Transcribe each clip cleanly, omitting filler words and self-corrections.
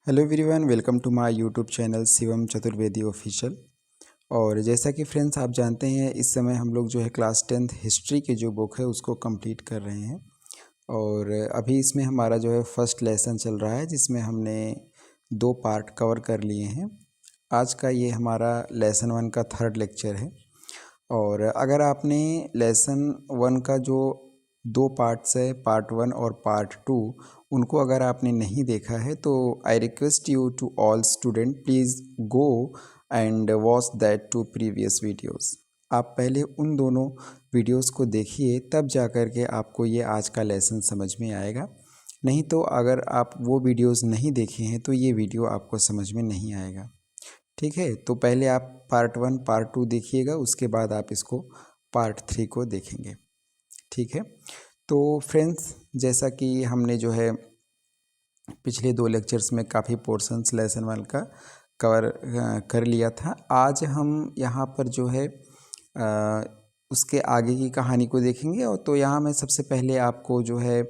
Hello everyone, welcome to my YouTube channel Shivam Chaturvedi official. और जैसा कि फ्रेंड्स आप जानते हैं, इस समय हम लोग जो है क्लास 10th हिस्ट्री की जो बुक है उसको कंप्लीट कर रहे हैं। और अभी इसमें हमारा जो है फर्स्ट लेसन चल रहा है, जिसमें हमने 2 पार्ट कवर कर लिए हैं। आज का ये हमारा लेसन 1 का थर्ड लेक्चर है। और अगर आपने लेसन 1 का जो 2 पार्ट्स है, पार्ट 1 और पार्ट 2, उनको अगर आपने नहीं देखा है तो I request you to all student, please go and watch that 2 previous videos. आप पहले उन दोनों वीडियोस को देखिए, तब जा कर के आपको ये आज का लेसन समझ में आएगा। नहीं तो अगर आप वो वीडियोस नहीं देखे हैं तो ये वीडियो आपको समझ में नहीं आएगा। ठीक है, तो पहले आप पार्ट 1 पार्ट 2 देखिएगा, उसके बाद आप इसको पार्ट 3 को देखेंगे। ठीक है, तो फ्रेंड्स, जैसा कि हमने जो है पिछले 2 लेक्चर्स में काफ़ी पोर्शंस लेसन 1 का कवर कर लिया था। आज हम यहाँ पर जो है उसके आगे की कहानी को देखेंगे। और तो यहाँ मैं सबसे पहले आपको जो है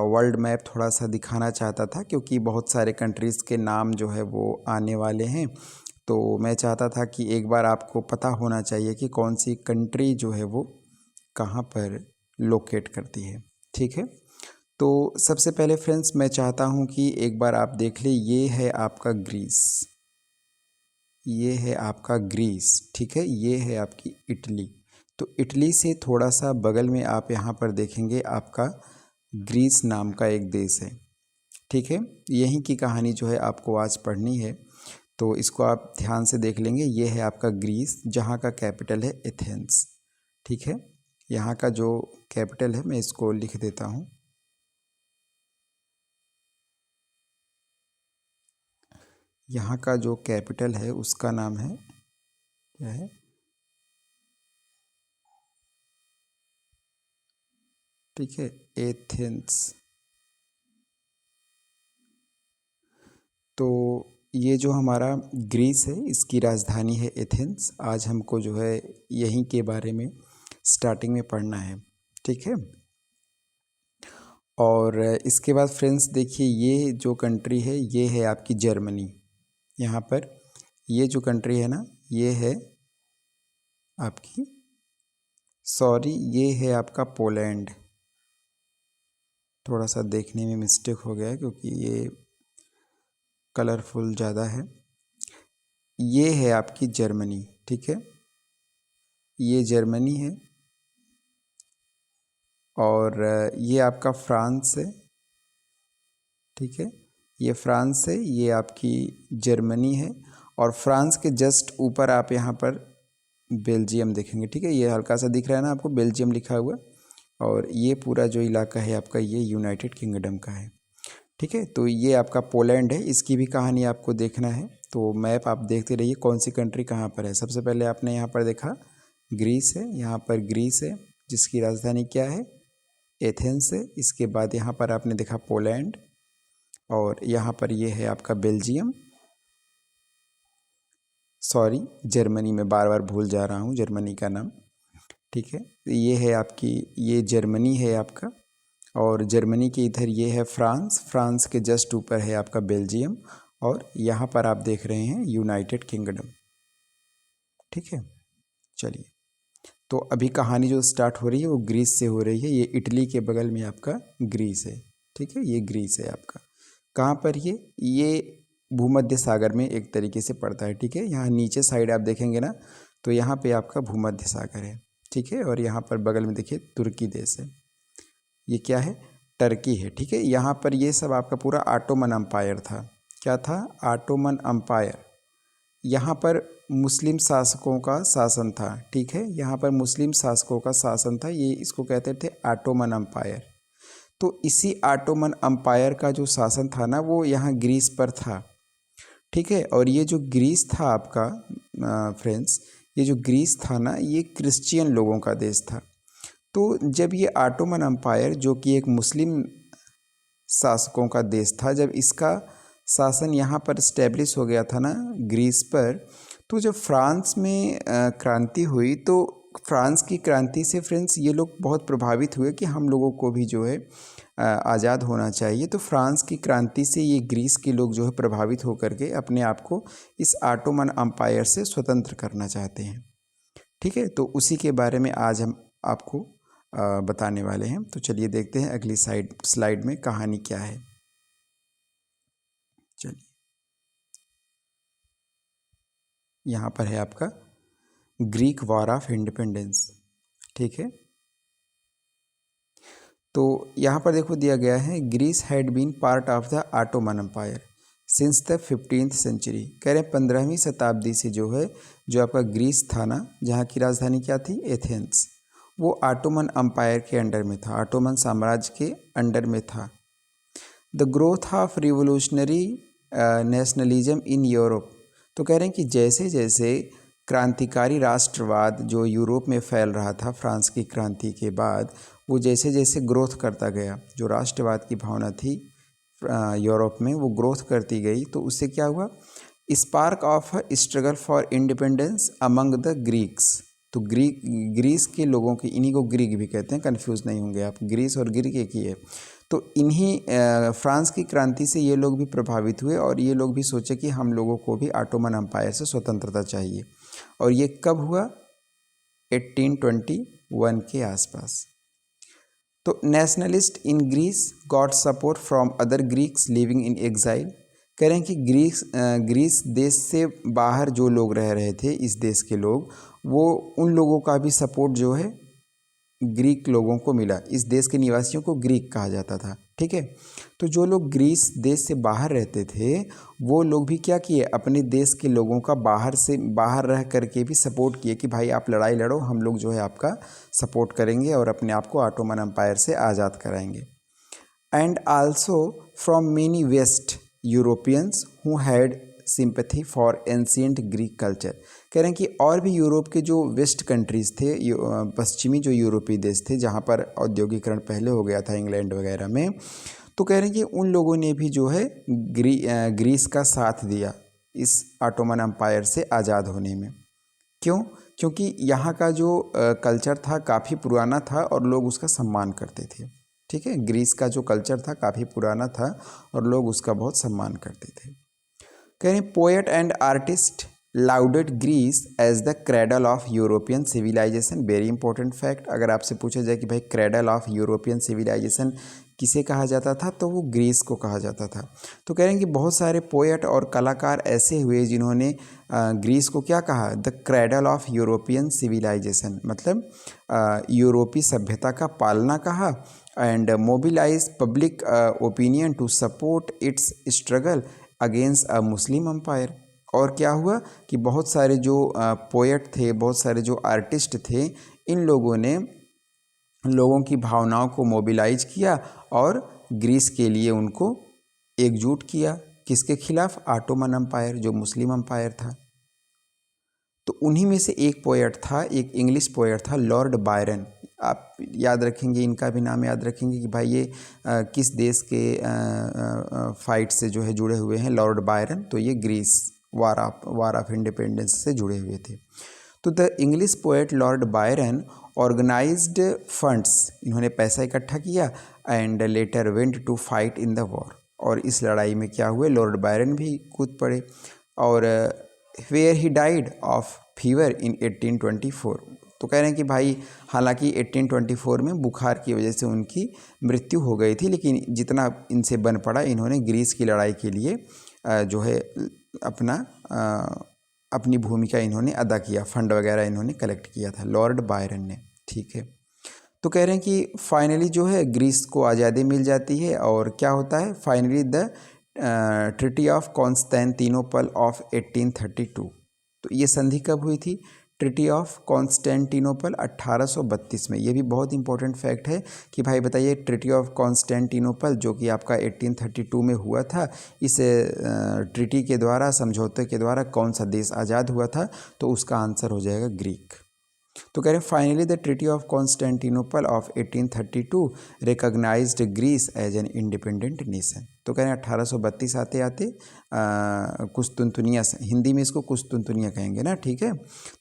वर्ल्ड मैप थोड़ा सा दिखाना चाहता था, क्योंकि बहुत सारे कंट्रीज़ के नाम जो है वो आने वाले हैं। तो मैं चाहता था कि एक बार आपको पता होना चाहिए कि कौन सी कंट्री जो है वो कहाँ पर लोकेट करती है। ठीक है, तो सबसे पहले फ्रेंड्स मैं चाहता हूँ कि एक बार आप देख लें, ये है आपका ग्रीस, ये है आपका ग्रीस। ठीक है, ये है आपकी इटली। तो इटली से थोड़ा सा बगल में आप यहाँ पर देखेंगे आपका ग्रीस नाम का एक देश है। ठीक है, यहीं की कहानी जो है आपको आज पढ़नी है, तो इसको आप ध्यान से देख लेंगे। ये है आपका ग्रीस, जहाँ का कैपिटल है एथेंस। ठीक है, यहाँ का जो कैपिटल है मैं इसको लिख देता हूँ। यहाँ का जो कैपिटल है उसका नाम है, क्या है? ठीक है, एथेंस। तो ये जो हमारा ग्रीस है, इसकी राजधानी है एथेंस। आज हमको जो है यहीं के बारे में स्टार्टिंग में पढ़ना है। ठीक है, और इसके बाद फ्रेंड्स देखिए, ये जो कंट्री है ये है आपकी जर्मनी। यहाँ पर ये जो कंट्री है ना, ये है आपकी, सॉरी, ये है आपका पोलैंड। थोड़ा सा देखने में मिस्टेक हो गया है, क्योंकि ये कलरफुल ज़्यादा है। ये है आपकी जर्मनी। ठीक है, ये जर्मनी है। और ये आपका फ्रांस है। ठीक है, ये फ्रांस है, ये आपकी जर्मनी है। और फ्रांस के जस्ट ऊपर आप यहाँ पर बेल्जियम देखेंगे। ठीक है, ये हल्का सा दिख रहा है ना आपको, बेल्जियम लिखा हुआ। और ये पूरा जो इलाका है आपका, ये यूनाइटेड किंगडम का है। ठीक है, तो ये आपका पोलैंड है, इसकी भी कहानी आपको देखना है। तो मैप आप देखते रहिए कौन सी कंट्री कहाँ पर है। सबसे पहले आपने यहाँ पर देखा ग्रीस है, यहाँ पर ग्रीस है, जिसकी राजधानी क्या है, एथेंस है। इसके बाद यहाँ पर आपने देखा पोलैंड, और यहाँ पर ये है आपका बेल्जियम, सॉरी जर्मनी, में बार बार भूल जा रहा हूँ जर्मनी का नाम। ठीक है, ये है आपकी, ये जर्मनी है आपका। और जर्मनी के इधर ये है फ्रांस, फ्रांस के जस्ट ऊपर है आपका बेल्जियम। और यहाँ पर आप देख रहे हैं यूनाइटेड किंगडम। ठीक है, चलिए, तो अभी कहानी जो स्टार्ट हो रही है वो ग्रीस से हो रही है। ये इटली के बगल में आपका ग्रीस है। ठीक है, ये ग्रीस है आपका। कहाँ पर ये भूमध्य सागर में एक तरीके से पड़ता है। ठीक है, यहाँ नीचे साइड आप देखेंगे ना, तो यहाँ पे आपका भूमध्य सागर है। ठीक है, और यहाँ पर बगल में देखिए तुर्की देश है। ये क्या है, टर्की है। ठीक है, यहाँ पर ये सब आपका पूरा ऑटोमन अम्पायर था। क्या था, ऑटोमन अम्पायर। यहाँ पर मुस्लिम शासकों का शासन था। ठीक है, यहाँ पर मुस्लिम शासकों का शासन था, ये इसको कहते थे ऑटोमन अम्पायर। तो इसी ऑटोमन अम्पायर का जो शासन था ना, वो यहाँ ग्रीस पर था। ठीक है, और ये जो ग्रीस था आपका फ्रेंड्स, ये जो ग्रीस था ना, ये क्रिश्चियन लोगों का देश था। तो जब ये ऑटोमन अम्पायर, जो कि एक मुस्लिम शासकों का देश था, जब इसका शासन यहाँ पर इस्टेब्लिश हो गया था ना ग्रीस पर, तो जब फ्रांस में क्रांति हुई, तो फ्रांस की क्रांति से फ्रेंड्स ये लोग बहुत प्रभावित हुए कि हम लोगों को भी जो है आज़ाद होना चाहिए। तो फ्रांस की क्रांति से ये ग्रीस के लोग जो है प्रभावित होकर के अपने आप को इस ऑटोमन एम्पायर से स्वतंत्र करना चाहते हैं। ठीक है, तो उसी के बारे में आज हम आपको बताने वाले हैं। तो चलिए देखते हैं अगली स्लाइड में कहानी क्या है। चलिए, यहाँ पर है आपका ग्रीक वॉर ऑफ इंडिपेंडेंस। ठीक है, तो यहाँ पर देखो दिया गया है, Greece had been part of the Ottoman Empire since the 15th century. कह रहे हैं 15वीं शताब्दी से जो है, जो आपका ग्रीस था ना, जहाँ की राजधानी क्या थी, एथेंस, वो ऑटोमन एम्पायर के अंडर में था, ऑटोमन साम्राज्य के अंडर में था। The growth of revolutionary nationalism in Europe. तो कह रहे हैं कि जैसे जैसे क्रांतिकारी राष्ट्रवाद जो यूरोप में फैल रहा था फ्रांस की क्रांति के बाद, वो जैसे जैसे ग्रोथ करता गया, जो राष्ट्रवाद की भावना थी यूरोप में, वो ग्रोथ करती गई। तो उससे क्या हुआ, spark of struggle for independence among the Greeks. तो ग्रीस के लोगों की, इन्हीं को ग्रीक भी कहते हैं, कंफ्यूज नहीं होंगे आप, ग्रीस और ग्रीक एक ही है। तो इन्हीं फ्रांस की क्रांति से ये लोग भी प्रभावित हुए और ये लोग भी सोचे कि हम लोगों को भी ऑटोमन एम्पायर से स्वतंत्रता चाहिए। और ये कब हुआ, 1821 के आसपास। तो nationalist in Greece got support from other Greeks living in exile. कह रहे हैं कि ग्रीस देश से बाहर जो लोग रह रहे थे, इस देश के लोग, वो उन लोगों का भी सपोर्ट जो है ग्रीक लोगों को मिला। इस देश के निवासियों को ग्रीक कहा जाता था। ठीक है, तो जो लोग ग्रीस देश से बाहर रहते थे, वो लोग भी क्या किए, अपने देश के लोगों का बाहर रह करके भी सपोर्ट किए कि भाई आप लड़ाई लड़ो, हम लोग जो है आपका सपोर्ट करेंगे और अपने आप को ऑटोमन एम्पायर से आज़ाद कराएंगे। And also from many west Europeans who had sympathy for ancient Greek culture. कह रहे हैं कि और भी यूरोप के जो वेस्ट कंट्रीज़ थे, पश्चिमी जो यूरोपीय देश थे, जहाँ पर औद्योगिकरण पहले हो गया था इंग्लैंड वगैरह में, तो कह रहे हैं कि उन लोगों ने भी जो है ग्रीस का साथ दिया इस ऑटोमन एम्पायर से आज़ाद होने में। क्यों? क्योंकि यहाँ का जो कल्चर था काफ़ी पुराना था और लोग उसका सम्मान करते थे। ठीक है, ग्रीस का जो कल्चर था काफ़ी पुराना था और लोग उसका बहुत सम्मान करते थे। कह रहे poet and artist lauded Greece as the cradle of European civilisation. Very important fact, अगर आपसे पूछा जाए कि भाई क्रेडल ऑफ यूरोपियन सिविलाइजेशन किसे कहा जाता था, तो वो ग्रीस को कहा जाता था। तो कह रहे हैं कि बहुत सारे पोएट और कलाकार ऐसे हुए जिन्होंने ग्रीस को क्या कहा, the cradle of European civilisation, मतलब यूरोपीय सभ्यता का पालना कहा। And mobilise public opinion to support its struggle against a Muslim empire. और क्या हुआ कि बहुत सारे जो पोएट थे, बहुत सारे जो आर्टिस्ट थे, इन लोगों ने लोगों की भावनाओं को मोबिलाइज किया और ग्रीस के लिए उनको एकजुट किया। किसके खिलाफ, ऑटोमन एम्पायर, जो मुस्लिम एम्पायर था। तो उन्हीं में से एक पोएट था, एक इंग्लिश पोएट था, लॉर्ड बायरन। आप याद रखेंगे, इनका भी नाम याद रखेंगे कि भाई ये किस देश के फाइट से जो है जुड़े हुए हैं, लॉर्ड बायरन। तो ये ग्रीस वार ऑफ इंडिपेंडेंस से जुड़े हुए थे। तो the English poet Lord Byron organised funds, इन्होंने पैसा इकट्ठा किया, and later went to fight in the war. और इस लड़ाई में क्या हुए, लॉर्ड बायरन भी कूद पड़े। और where he died of fever in 1824। तो कह रहे हैं कि भाई हालांकि 1824 में बुखार की वजह से उनकी मृत्यु हो गई थी, लेकिन जितना इनसे बन पड़ा, इन्होंने ग्रीस की लड़ाई के लिए जो है अपनी भूमिका इन्होंने अदा किया, फंड वगैरह इन्होंने कलेक्ट किया था, लॉर्ड बायरन ने। ठीक है, तो कह रहे हैं कि फाइनली जो है ग्रीस को आज़ादी मिल जाती है। और क्या होता है, finally the treaty of Constantinople of 1832। तो ये संधि कब हुई थी, ट्रिटी ऑफ कॉन्स्टेंटिनोपल 1832 में। ये भी बहुत इंपॉर्टेंट फैक्ट है कि भाई बताइए, ट्रिटी ऑफ कॉन्स्टेंटिनोपल जो कि आपका 1832 में हुआ था, इस ट्रिटी के द्वारा, समझौते के द्वारा कौन सा देश आज़ाद हुआ था, तो उसका आंसर हो जाएगा ग्रीक। तो कह रहे हैं finally the treaty of Constantinople of 1832 recognised Greece as an independent nation. तो कह रहे हैं 1832 आते आते कुस्तुनतुनिया, हिंदी में इसको कुस्तुनतुनिया कहेंगे ना, ठीक है।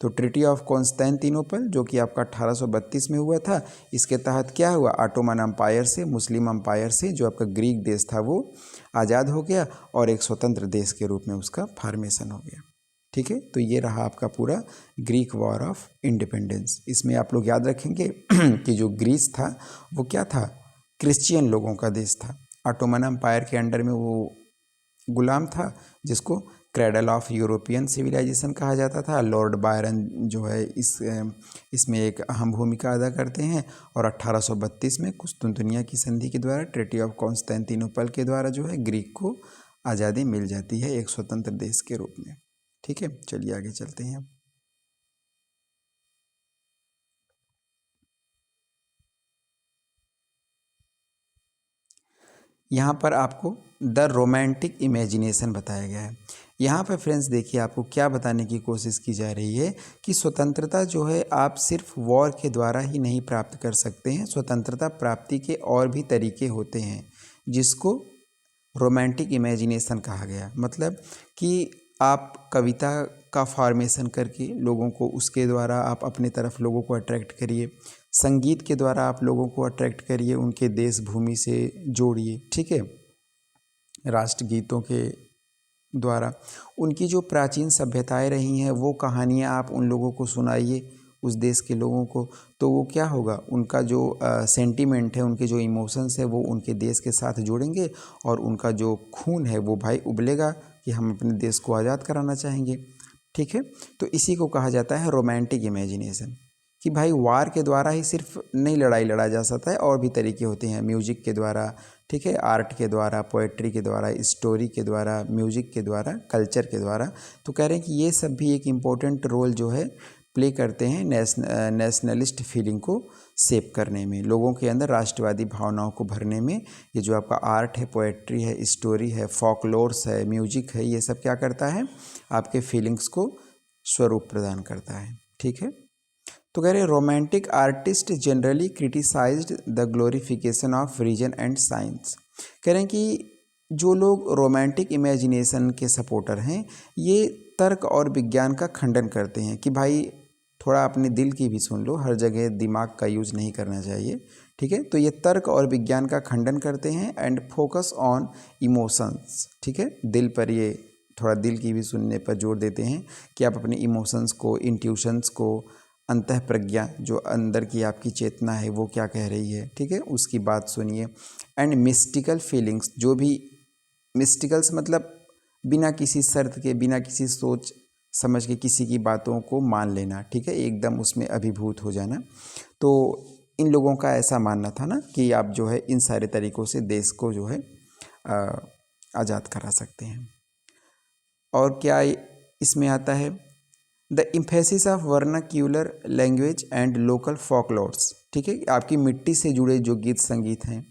तो ट्रीटी ऑफ कॉन्स्टेंटिनोपल जो कि आपका 1832 में हुआ था, इसके तहत क्या हुआ, ऑटोमन अम्पायर से, मुस्लिम अम्पायर से जो आपका ग्रीक देश था वो आज़ाद हो गया और एक स्वतंत्र देश के रूप में उसका फॉर्मेशन हो गया, ठीक है। तो ये रहा आपका पूरा ग्रीक वॉर ऑफ इंडिपेंडेंस। इसमें आप लोग याद रखेंगे कि जो ग्रीस था वो क्या था, क्रिश्चियन लोगों का देश था। ऑटोमन अम्पायर के अंडर में वो गुलाम था, जिसको क्रेडल ऑफ यूरोपियन सिविलाइजेशन कहा जाता था। लॉर्ड बायरन जो है इसमें एक अहम भूमिका अदा करते हैं। और 1832 में कुस्तुनतुनिया की संधि के द्वारा, ट्रीटी ऑफ कॉन्स्टेंटिनोपल के द्वारा जो है ग्रीक को आज़ादी मिल जाती है एक स्वतंत्र देश के रूप में, ठीक है। चलिए आगे चलते हैं। यहाँ पर आपको द रोमांटिक इमेजिनेशन बताया गया है। यहाँ पर फ्रेंड्स देखिए, आपको क्या बताने की कोशिश की जा रही है कि स्वतंत्रता जो है आप सिर्फ वॉर के द्वारा ही नहीं प्राप्त कर सकते हैं। स्वतंत्रता प्राप्ति के और भी तरीके होते हैं, जिसको रोमांटिक इमेजिनेशन कहा गया। मतलब कि आप कविता का फॉर्मेशन करके लोगों को, उसके द्वारा आप अपने तरफ लोगों को अट्रैक्ट करिए। संगीत के द्वारा आप लोगों को अट्रैक्ट करिए, उनके देश भूमि से जोड़िए, ठीक है। राष्ट्रगीतों के द्वारा उनकी जो प्राचीन सभ्यताएं रही हैं वो कहानियाँ आप उन लोगों को सुनाइए, उस देश के लोगों को। तो वो क्या होगा, उनका जो सेंटीमेंट है, उनके जो इमोशंस है वो उनके देश के साथ जुड़ेंगे और उनका जो खून है वो भाई उबलेगा कि हम अपने देश को आज़ाद कराना चाहेंगे, ठीक है। तो इसी को कहा जाता है रोमांटिक इमेजिनेशन, कि भाई वार के द्वारा ही सिर्फ नहीं लड़ाई लड़ा जा सकता है, और भी तरीके होते हैं, म्यूजिक के द्वारा, ठीक है, आर्ट के द्वारा, पोएट्री के द्वारा, स्टोरी के द्वारा, म्यूजिक के द्वारा, कल्चर के द्वारा। तो कह रहे हैं कि ये सब भी एक इम्पोर्टेंट रोल जो है प्ले करते हैं नेशनलिस्ट फीलिंग को शेप करने में, लोगों के अंदर राष्ट्रवादी भावनाओं को भरने में। ये जो आपका आर्ट है, पोएट्री है, स्टोरी है, फोकलोर्स है, म्यूजिक है, ये सब क्या करता है, आपके फीलिंग्स को स्वरूप प्रदान करता है, ठीक है। तो कह रहे romantic artist generally criticised the glorification of reason and science. कह रहे हैं कि जो लोग रोमांटिक इमेजिनेशन के सपोर्टर हैं, ये तर्क और विज्ञान का खंडन करते हैं कि भाई थोड़ा अपने दिल की भी सुन लो, हर जगह दिमाग का यूज़ नहीं करना चाहिए, ठीक है। तो ये तर्क और विज्ञान का खंडन करते हैं एंड फोकस ऑन इमोशंस, ठीक है। दिल पर, ये थोड़ा दिल की भी सुनने पर जोर देते हैं कि आप अपने इमोशंस को, इंट्यूशंस को, अंतः प्रज्ञा जो अंदर की आपकी चेतना है वो क्या कह रही है, ठीक है, उसकी बात सुनिए। एंड मिस्टिकल फीलिंग्स, जो भी मिस्टिकल्स मतलब बिना किसी शर्त के, बिना किसी सोच समझ के किसी की बातों को मान लेना, ठीक है, एकदम उसमें अभिभूत हो जाना। तो इन लोगों का ऐसा मानना था ना कि आप जो है इन सारे तरीक़ों से देश को जो है आज़ाद करा सकते हैं। और क्या इसमें आता है, the emphasis of vernacular language and local folklores, ठीक है। आपकी मिट्टी से जुड़े जो गीत संगीत हैं,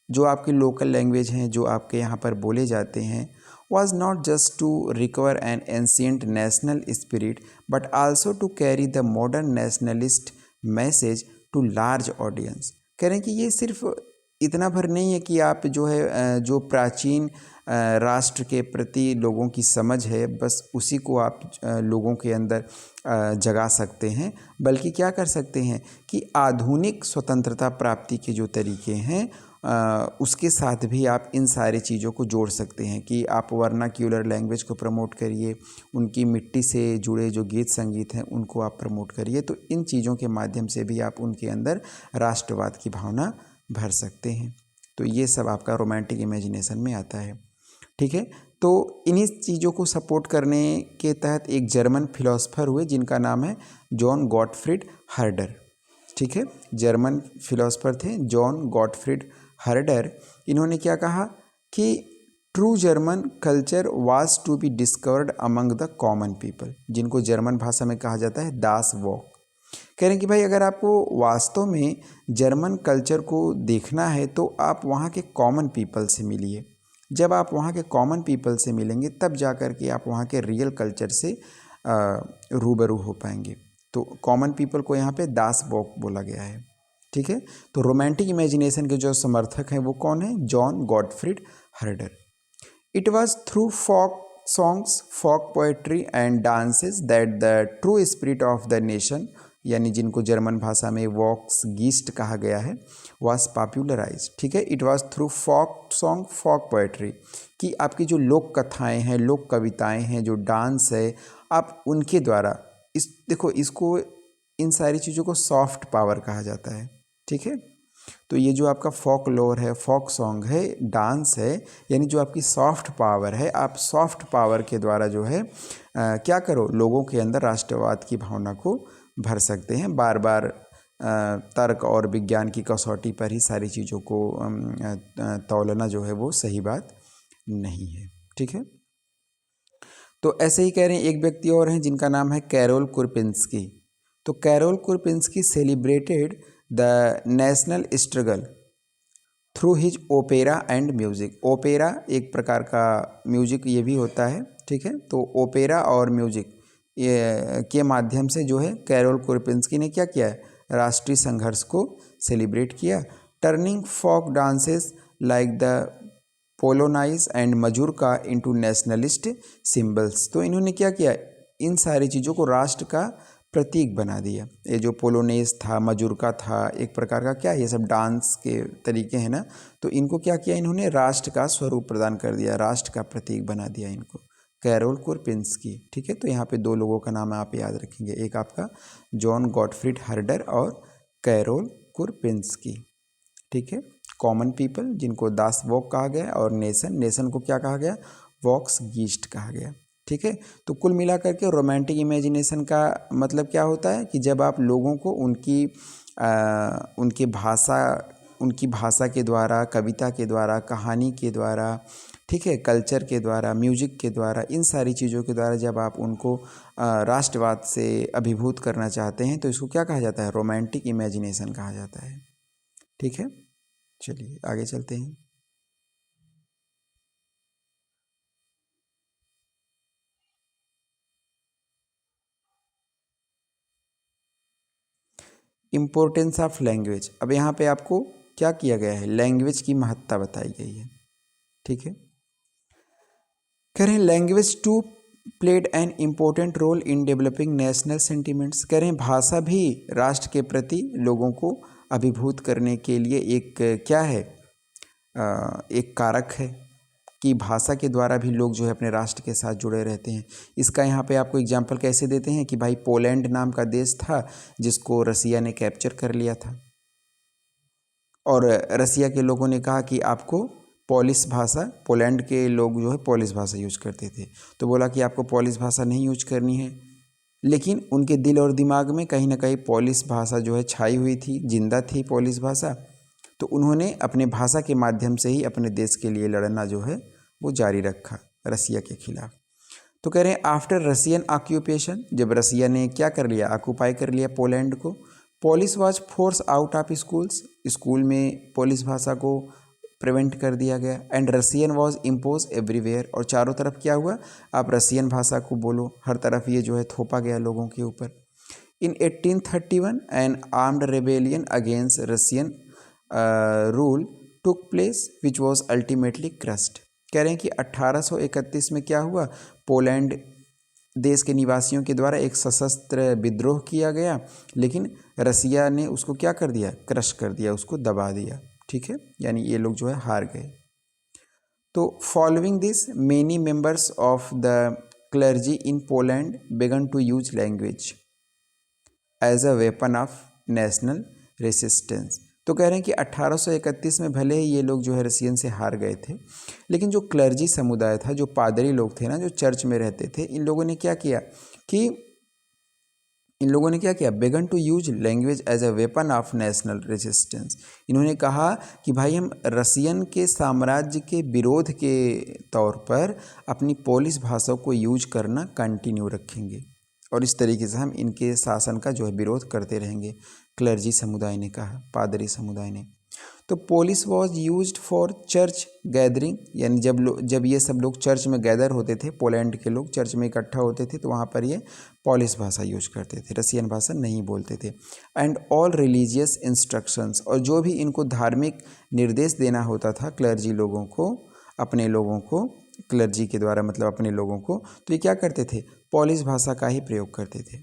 जो आपकी लोकल लैंग्वेज हैं, जो आपके यहाँ पर बोले जाते हैं, was not just to recover an ancient national spirit but also to carry the modern nationalist message to large audience। कह रहे हैं कि ये सिर्फ इतना भर नहीं है कि आप जो है जो प्राचीन राष्ट्र के प्रति लोगों की समझ है बस उसी को आप लोगों के अंदर जगा सकते हैं, बल्कि क्या कर सकते हैं कि आधुनिक स्वतंत्रता प्राप्ति के जो तरीके हैं उसके साथ भी आप इन सारी चीज़ों को जोड़ सकते हैं कि आप वर्नाक्यूलर लैंग्वेज को प्रमोट करिए, उनकी मिट्टी से जुड़े जो गीत संगीत हैं उनको आप प्रमोट करिए। तो इन चीज़ों के माध्यम से भी आप उनके अंदर राष्ट्रवाद की भावना भर सकते हैं। तो ये सब आपका रोमांटिक इमेजिनेशन में आता है, ठीक है। तो इन्हीं चीज़ों को सपोर्ट करने के तहत एक जर्मन फिलोसफर हुए जिनका नाम है जॉन गॉटफ्रीड हर्डर, ठीक है। जर्मन फिलोसफर थे जॉन गॉटफ्रीड हर्डर। इन्होंने क्या कहा कि true German culture was to be discovered among the common people, जिनको जर्मन भाषा में कहा जाता है दास वॉक। कह रहे हैं कि भाई अगर आपको वास्तव में जर्मन कल्चर को देखना है तो आप वहाँ के कॉमन पीपल से मिलिए। जब आप वहाँ के कॉमन पीपल से मिलेंगे तब जा कर के आप वहाँ के रियल कल्चर से रूबरू हो पाएंगे। तो कॉमन पीपल को यहाँ पे दास वॉक बोला गया है। ठीक है, तो रोमांटिक इमेजिनेशन के जो समर्थक हैं वो कौन है? John Gottfried Herder. It was through folk songs, folk poetry and dances that the true spirit of the nation, यानी जिनको जर्मन भाषा में वॉक्स गीस्ट कहा गया है, वाज पॉपुलराइज। ठीक है, it was through folk song, folk poetry, कि आपकी जो लोक कथाएं हैं, लोक कविताएं हैं, जो डांस है, आप उनके द्वारा देखो इसको, इन सारी चीज़ों को सॉफ्ट पावर कहा जाता है। ठीक है, तो ये जो आपका फोक लोर है, फोक सॉन्ग है, डांस है, यानी जो आपकी सॉफ्ट पावर है, आप सॉफ्ट पावर के द्वारा जो है क्या करो, लोगों के अंदर राष्ट्रवाद की भावना को भर सकते हैं। बार बार तर्क और विज्ञान की कसौटी पर ही सारी चीज़ों को तौलना जो है वो सही बात नहीं है। ठीक है, तो ऐसे ही कह रहे हैं एक व्यक्ति और हैं जिनका नाम है कैरोल कुरपिंस्की। तो Karol Kurpinski celebrated the national struggle through his opera and music. Opera एक प्रकार का म्यूज़िक ये भी होता है। ठीक है, तो ओपेरा और म्यूज़िक ये के माध्यम से जो है कैरोल कुरपिंस्की ने क्या किया है, राष्ट्रीय संघर्ष को सेलिब्रेट किया। Turning folk dances like the polonaise and mazurka into nationalist symbols. तो इन्होंने क्या किया, इन सारी चीज़ों को राष्ट्र का प्रतीक बना दिया। ये जो पोलोनेज था, मजूरका था, एक प्रकार का क्या, ये सब डांस के तरीके हैं ना, तो इनको क्या किया, इन्होंने राष्ट्र का स्वरूप प्रदान कर दिया, राष्ट्र का प्रतीक बना दिया इनको, कैरोल कुरपिंस्की। ठीक है, तो यहाँ पे दो लोगों का नाम आप याद रखेंगे, एक आपका जॉन गॉटफ्रीड हर्डर और कैरोल कुरपिंस्की। ठीक है, कॉमन पीपल जिनको दास वॉक कहा गया, और नेशन, नेशन को क्या कहा गया, वॉक्स गीस्ट कहा गया। ठीक है, तो कुल मिलाकर के रोमांटिक इमेजिनेशन का मतलब क्या होता है कि जब आप लोगों को उनकी भाषा के द्वारा, कविता के द्वारा, कहानी के द्वारा, ठीक है, कल्चर के द्वारा, म्यूजिक के द्वारा, इन सारी चीज़ों के द्वारा जब आप उनको राष्ट्रवाद से अभिभूत करना चाहते हैं तो इसको क्या कहा जाता है, रोमांटिक इमेजिनेशन कहा जाता है। ठीक है, चलिए आगे चलते हैं। Importance of language. अब यहाँ पे आपको क्या किया गया है, लैंग्वेज की महत्ता बताई गई है। ठीक है, कह रहे हैं language too played an important role in developing national sentiments. कह रहे हैं भाषा भी राष्ट्र के प्रति लोगों को अभिभूत करने के लिए एक क्या है, एक कारक है कि भाषा के द्वारा भी लोग जो है अपने राष्ट्र के साथ जुड़े रहते हैं। इसका यहाँ पे आपको एग्जांपल कैसे देते हैं कि भाई पोलैंड नाम का देश था जिसको रसिया ने कैप्चर कर लिया था, और रसिया के लोगों ने कहा कि आपको पोलिश भाषा, पोलैंड के लोग जो है पोलिश भाषा यूज करते थे, तो बोला कि आपको पोलिश भाषा नहीं यूज करनी है, लेकिन उनके दिल और दिमाग में कहीं ना कहीं पोलिश भाषा जो है छाई हुई थी, जिंदा थी पोलिश भाषा। तो उन्होंने अपने भाषा के माध्यम से ही अपने देश के लिए लड़ना जो है वो जारी रखा रसिया के खिलाफ। तो कह रहे हैं आफ्टर रसियन ऑक्यूपेशन, जब रसिया ने क्या कर लिया, ऑक्यूपाई कर लिया पोलैंड को, Polish was force out of schools, school में पोलिश भाषा को प्रिवेंट कर दिया गया, and Russian was impose everywhere, और चारों तरफ क्या हुआ, आप रसियन भाषा को बोलो, हर तरफ ये जो है थोपा गया लोगों के ऊपर। इन 1831 N armed rebellion against Russian rule took place which was ultimately crossed. कह रहे हैं कि 1831 में क्या हुआ, पोलैंड देश के निवासियों के द्वारा एक सशस्त्र विद्रोह किया गया, लेकिन रसिया ने उसको क्या कर दिया, क्रश कर दिया, उसको दबा दिया। ठीक है, यानी ये लोग जो है हार गए। तो following this many members of the clergy in Poland began to use language as a weapon of national resistance. तो कह रहे हैं कि 1831 में भले ही ये लोग जो है रसियन से हार गए थे, लेकिन जो क्लर्जी समुदाय था, जो पादरी लोग थे ना, जो चर्च में रहते थे, इन लोगों ने क्या किया began to use language as a weapon of national resistance. इन्होंने कहा कि भाई हम रसियन के साम्राज्य के विरोध के तौर पर अपनी पोलिश भाषा को यूज करना कंटिन्यू रखेंगे, और इस तरीके से हम इनके शासन का जो है विरोध करते रहेंगे, क्लर्जी समुदाय ने कहा, पादरी समुदाय ने। तो तो police was used for church gathering, यानी जब ये सब लोग चर्च में गैदर होते थे, पोलैंड के लोग चर्च में इकट्ठा होते थे, तो वहाँ पर ये पोलिश भाषा यूज करते थे, रसियन भाषा नहीं बोलते थे। एंड ऑल रिलीजियस इंस्ट्रक्शंस, और जो भी इनको धार्मिक निर्देश देना होता था क्लर्जी लोगों को, अपने लोगों को, क्लर्जी के द्वारा मतलब अपने लोगों को, तो ये क्या करते थे, पोलिश भाषा का ही प्रयोग करते थे।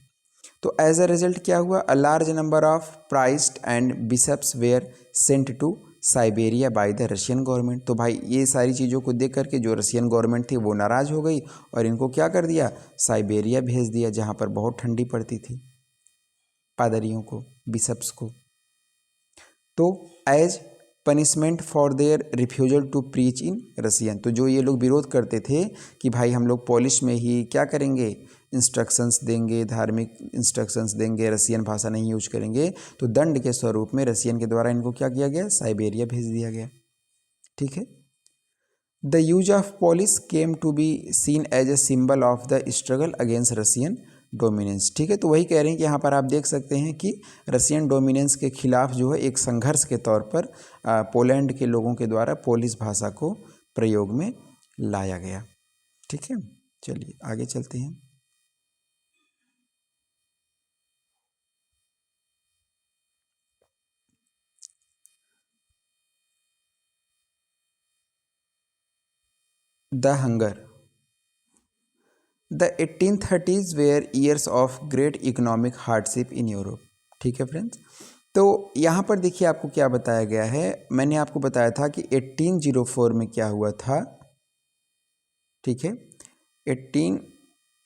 तो एज अ रिजल्ट क्या हुआ, a large number of priest and bishops were sent to Siberia by the Russian government. तो भाई ये सारी चीज़ों को देख करके जो रशियन गवर्नमेंट थी वो नाराज़ हो गई और इनको क्या कर दिया, साइबेरिया भेज दिया, जहाँ पर बहुत ठंडी पड़ती थी, पादरियों को, बिशप्स को। तो as punishment for their refusal to preach in Russian, तो जो ये लोग विरोध करते थे कि भाई हम लोग पोलिश में ही क्या करेंगे, इंस्ट्रक्शंस देंगे, धार्मिक इंस्ट्रक्शंस देंगे, रसियन भाषा नहीं यूज करेंगे, तो दंड के स्वरूप में रसियन के द्वारा इनको क्या किया गया, साइबेरिया भेज दिया गया। ठीक है। The use of Polish came to be seen as a symbol of the struggle against Russian dominance. ठीक है, तो वही कह रहे हैं कि यहाँ पर आप देख सकते हैं कि रसियन डोमिनेंस के खिलाफ जो है एक संघर्ष के तौर पर पोलैंड के लोगों के द्वारा पोलिश भाषा को प्रयोग में लाया गया। ठीक है, चलिए आगे चलते हैं। The hunger, the 1830s were years of great economic hardship in Europe. ठीक है फ्रेंड्स, तो यहाँ पर देखिए आपको क्या बताया गया है, मैंने आपको बताया था कि 1804 में क्या हुआ था। ठीक है,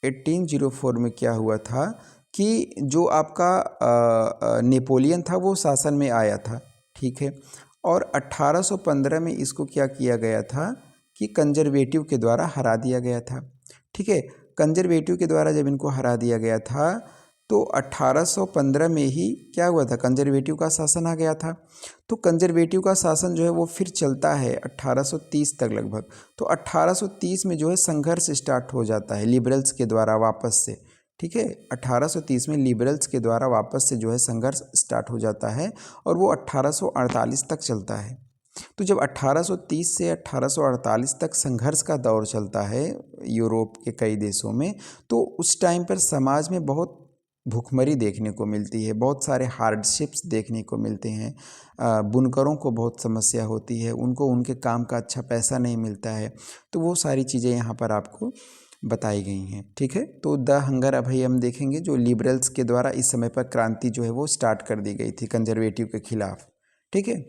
1804 में क्या हुआ था कि जो आपका नेपोलियन था वो शासन में आया था। ठीक है, और 1815 में इसको क्या किया गया था कि कंजर्वेटिव के द्वारा हरा दिया गया था। ठीक है, कंजर्वेटिव के द्वारा जब इनको हरा दिया गया था तो 1815 में ही क्या हुआ था, कंजर्वेटिव का शासन आ गया था। तो कंजर्वेटिव का शासन जो है वो फिर चलता है 1830 तक लगभग। तो 1830 में जो है संघर्ष स्टार्ट हो जाता है लिबरल्स के द्वारा वापस से। ठीक है, 1830 में लिबरल्स के द्वारा वापस से जो है संघर्ष स्टार्ट हो जाता है और वो 1848 तक चलता है। तो जब 1830 से 1848 तक संघर्ष का दौर चलता है यूरोप के कई देशों में, तो उस टाइम पर समाज में बहुत भूखमरी देखने को मिलती है, बहुत सारे हार्डशिप्स देखने को मिलते हैं। बुनकरों को बहुत समस्या होती है, उनको उनके काम का अच्छा पैसा नहीं मिलता है। तो वो सारी चीज़ें यहाँ पर आपको बताई गई हैं। ठीक है, तो द हंगर अभी हम देखेंगे जो लिबरल्स के द्वारा इस समय पर क्रांति जो है वो स्टार्ट कर दी गई थी कंजर्वेटिव के खिलाफ। ठीक है,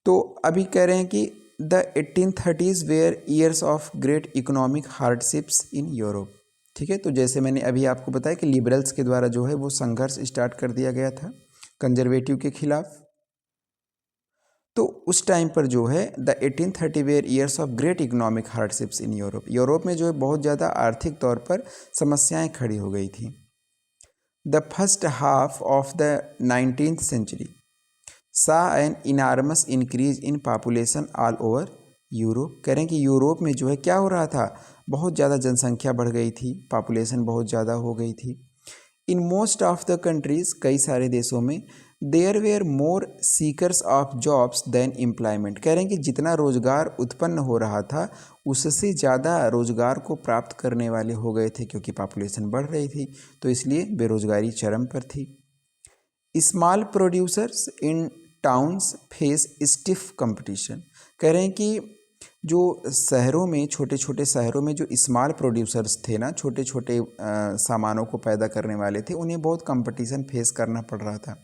तो अभी कह रहे हैं कि the 1830s were years of great economic hardships in Europe. ठीक है, तो जैसे मैंने अभी आपको बताया कि लिबरल्स के द्वारा जो है वो संघर्ष स्टार्ट कर दिया गया था कंजर्वेटिव के खिलाफ। तो उस टाइम पर जो है the 1830 were years of great economic hardships in Europe, Europe में जो है बहुत ज़्यादा आर्थिक तौर पर समस्याएं खड़ी हो गई थी। The first half of the 19th century saw an enormous increase in population all over Europe. कह रहे हैं कि यूरोप में जो है क्या हो रहा था, बहुत ज़्यादा जनसंख्या बढ़ गई थी, पॉपुलेशन बहुत ज़्यादा हो गई थी। In most of the countries, कई सारे देशों में, there were more seekers of jobs than employment. कह रहे हैं कि जितना रोज़गार उत्पन्न हो रहा था उससे ज़्यादा रोज़गार को प्राप्त करने वाले हो गए थे, क्योंकि पॉपुलेशन बढ़ रही थी, तो इसलिए बेरोज़गारी चरम पर थी। Small producers in towns face stiff competition. कह रहे हैं कि जो शहरों में, छोटे छोटे शहरों में जो स्मॉल प्रोड्यूसर्स थे ना, छोटे छोटे सामानों को पैदा करने वाले थे, उन्हें बहुत कंपटीशन फेस करना पड़ रहा था।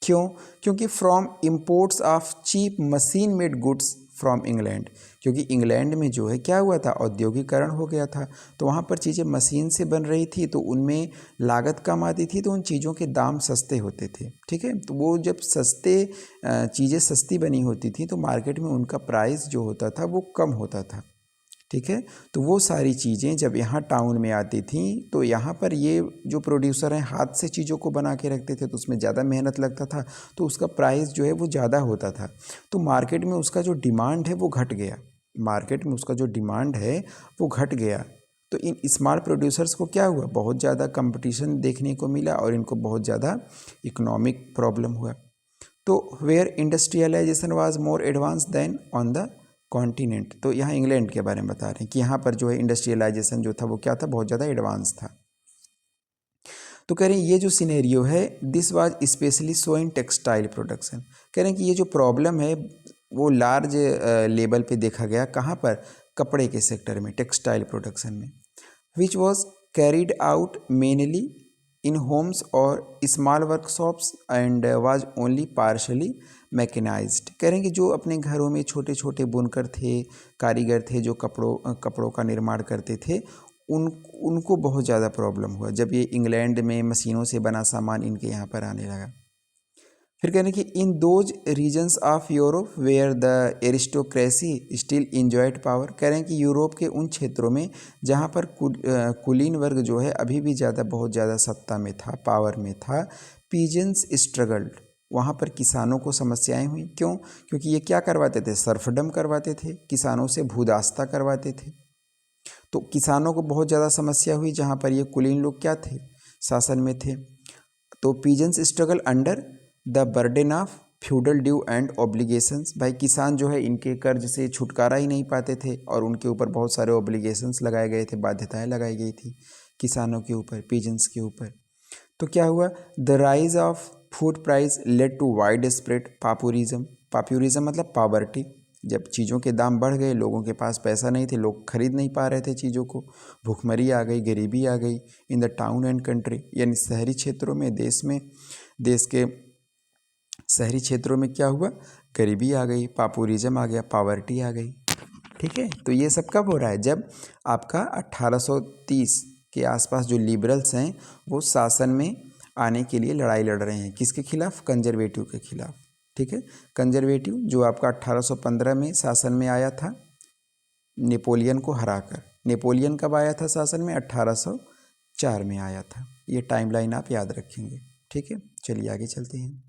क्यों? क्योंकि from imports of cheap machine made goods from England, क्योंकि इंग्लैंड में जो है क्या हुआ था, औद्योगिकरण हो गया था, तो वहाँ पर चीज़ें मशीन से बन रही थी, तो उनमें लागत कम आती थी, तो उन चीज़ों के दाम सस्ते होते थे। ठीक है, तो वो जब चीज़ें सस्ती बनी होती थी तो मार्केट में उनका प्राइस जो होता था वो कम होता था। ठीक है, तो वो सारी चीज़ें जब यहाँ टाउन में आती थी तो यहाँ पर ये जो प्रोड्यूसर हैं हाथ से चीज़ों को बना के रखते थे, तो उसमें ज़्यादा मेहनत लगता था, तो उसका प्राइस जो है वो ज़्यादा होता था। तो मार्केट में उसका जो डिमांड है वो घट गया, मार्केट में उसका जो डिमांड है वो घट गया। तो इन स्मॉल प्रोड्यूसर्स को क्या हुआ, बहुत ज़्यादा कंपटीशन देखने को मिला और इनको बहुत ज़्यादा इकोनॉमिक प्रॉब्लम हुआ। तो where industrialisation was more advance than on the continent. तो यहाँ इंग्लैंड के बारे में बता रहे हैं कि यहाँ पर जो है इंडस्ट्रियलाइजेशन जो था वो क्या था, बहुत ज़्यादा एडवांस था। तो कह रहे हैं ये जो सिनेरियो है this was specially so in textile production. कह रहे हैं कि ये जो प्रॉब्लम है वो लार्ज लेवल पे देखा गया, कहाँ पर, कपड़े के सेक्टर में, टेक्सटाइल प्रोडक्शन में, which was carried out mainly in homes और small workshops and was only partially mechanised. कह रहे हैं कि जो अपने घरों में छोटे छोटे बुनकर थे, कारीगर थे, जो कपड़ों का निर्माण करते थे, उनको बहुत ज़्यादा प्रॉब्लम हुआ जब ये इंग्लैंड में मशीनों से बना सामान इनके यहाँ पर आने लगा। फिर कह रहे हैं कि in those regions of Europe where the aristocracy still enjoyed power. कह रहे हैं कि यूरोप के उन क्षेत्रों में जहाँ पर कुलीन वर्ग जो है अभी भी बहुत ज़्यादा सत्ता में था, पावर में था। पीजेंस स्ट्रगल्ड, वहाँ पर किसानों को समस्याएं हुई। क्यों? क्योंकि ये क्या करवाते थे, सर्फडम करवाते थे, किसानों से भूदास्ता करवाते थे। तो किसानों को बहुत ज़्यादा समस्या हुई जहाँ पर ये कुलीन लोग क्या थे, शासन में थे। तो pigeons struggle under the burden of feudal due and obligations. भाई किसान जो है इनके कर्ज से छुटकारा ही नहीं पाते थे और उनके ऊपर बहुत सारे ऑब्लिगेशंस लगाए गए थे, बाध्यताएं लगाई गई थी किसानों के ऊपर, पीजेंस के ऊपर। तो क्या हुआ, the rise of food price led to widespread pauperism. Pauperism मतलब पावर्टी, जब चीज़ों के दाम बढ़ गए, लोगों के पास पैसा नहीं थे, लोग खरीद नहीं पा रहे थे चीज़ों को, भूखमरी आ गई, गरीबी आ गई in the town and country, यानी शहरी क्षेत्रों में, देश के शहरी क्षेत्रों में क्या हुआ, गरीबी आ गई, पापुरिज्म आ गया, पावर्टी आ गई। ठीक है, तो ये सब कब हो रहा है, जब आपका 1830 के आसपास जो लिबरल्स हैं वो शासन में आने के लिए लड़ाई लड़ रहे हैं, किसके खिलाफ, कंजर्वेटिव के खिलाफ। ठीक है, कंजर्वेटिव जो आपका 1815 में शासन में आया था नेपोलियन को हराकर। नेपोलियन कब आया था शासन में, 1804 में आया था। ये टाइमलाइन आप याद रखेंगे। ठीक है, चलिए आगे चलते हैं।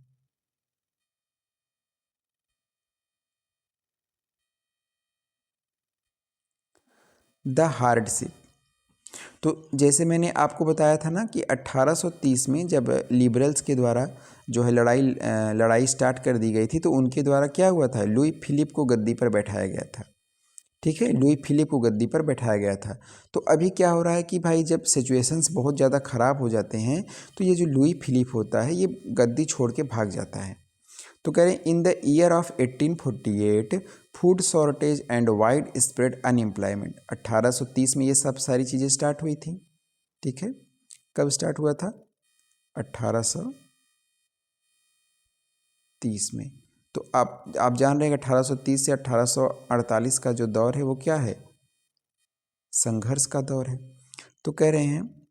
The hardship. तो जैसे मैंने आपको बताया था ना कि 1830 में जब लिबरल्स के द्वारा जो है लड़ाई स्टार्ट कर दी गई थी, तो उनके द्वारा क्या हुआ था, लुई फिलिप को गद्दी पर बैठाया गया था। ठीक है, लुई फिलिप को गद्दी पर बैठाया गया था। तो अभी क्या हो रहा है कि भाई जब सिचुएशंस बहुत ज़्यादा ख़राब हो जाते हैं तो ये जो लुई फिलिप होता है ये गद्दी छोड़ के भाग जाता है। तो कह रहे हैं इन the year of 1848 food shortage and widespread unemployment. 1830 में ये सब सारी चीज़ें स्टार्ट हुई थी। ठीक है, कब स्टार्ट हुआ था, 1830 में। तो आप जान रहे हैं कि 1830 से 1848 का जो दौर है वो क्या है, संघर्ष का दौर है। तो कह रहे हैं